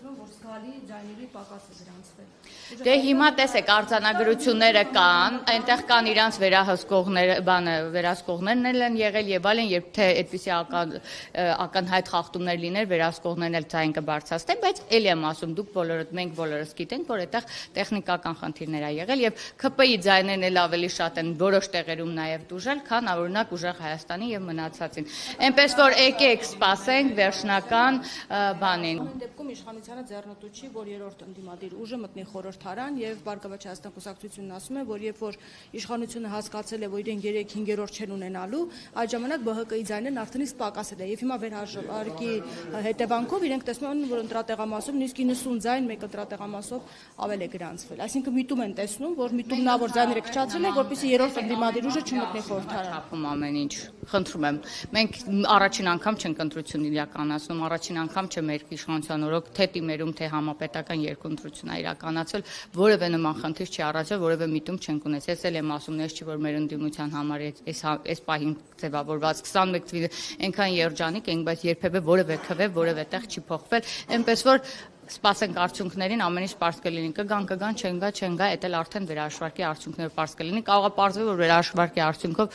եմ, որ զգալի ձայների պակաս է գրանցվել։ Դե հիմա տեսեք, արձանագրությունները կան, այնտեղ կան իրանց վերահսկողներն են եղել եւ այլն, երբ թե այդպիսի ակնհայտ խախտումներ լիներ, վերահսկողներն էլ ձայն կբարձրացնեն, բայց էլի եմ ասում, մենք բոլորս գիտենք, որ այդտեղ տեխնիկական խնդիրներ ա եղել եւ ՔՊ-ի ձայներն էլ ավելի շատ են որոշ տեղերում նաեւ դուժել, քան օրինակ ուժեղ Հայաստանի եւ մնացածին։ Այնպես որ եկեք սպասենք վերջնական բանին։ Ամեն դեպքում իշխանությանը ձեռնտու չի, որ երրորդ ընդդիմադիր ուժը մտնի խորհրդարան եւ Բարգավաճ Հայաստան կուսակցությունն ասում է, որ երբ որ իշխանությունը հասկացել է, որ իրենք 3-5-րդ չեն ունենալու, այդ ժամանակ ԲՀԿ-ի ձայներն արդեն իսկ պակասել է եւ հիմա վերհաշվարկի հետևանքով իրենք տեսնում են, որ ընտրատեղամասով նույնիսկ 90 ձայն մեկ ընտրատեղամասով ավել է գրանցվել։ Այսինքն միտում են տեսնում, որ միտումնավոր ձայները քչացել են, որպեսզի երրորդ ընդդիմադիր ուժը չմտնի խորհրդարան։ Չափում ամեն ինչ, խնդրում եմ։ Մենք առաջին անգամ չենք ընտրություն իրականացնում, առաջին անգամ չէ մեր իշխանության օրոք թե տիմերում, թե համապետական երկու ընտրություն է իրականացել, որևէ նման խնդիր չի առաջացել, որևէ միտում չենք ունեցել։ Ես էլ եմ ասում, նես չի որ մեր ընդդիմության համար այս պահին ձևավորված 21 թվականի այնքան երջանիկ ենք, բայց երբևէ որևէ քվե, որևէ տեղ չի փոխվել, այնպես որ սպասենք արդյունքներին, ամեն ինչ պարզ կլինի, կգան, չեն գա, էդ էլ արդեն վերահաշվարկի արդյունքները պարզ կլինի, կարող է պարզվի, որ վերահաշվարկի արդյունքով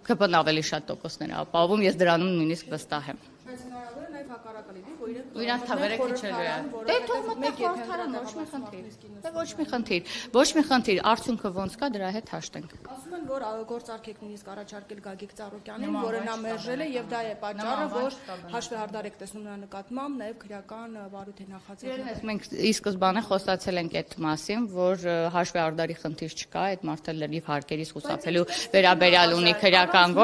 ԿՊ-ն ավելի շատ տոկոսներ է ապահովում, ես դրանում նույնիսկ վստահ եմ։ Բայց հնարավոր է նաև հակառակը լինի, որ իրենք թավերը քիչելու է։ Դե թող մտնեն խորհրդարան, ոչ մի խնդիր, արդյունքը ոնց կա, դրա հետ հաշտենք։ Ասում են, որ գործարքեք նույնիսկ առաջարկել Գագիկ Ծառուկյանին, որը նա մերժել է եւ դա է պատճառը, որ հաշվեհարդար եք տեսնում նրա նկատմամբ, նաև քրեական վարույթ է նախաձեռնել։ Մենք ի սկզբանե խոստացել ենք այդ մասին, որ հաշվեհարդարի խնդիր չկա, այդ մարդը լրիվ հարկերից խուսափելու վերաբերյալ ունի քրեական գործ,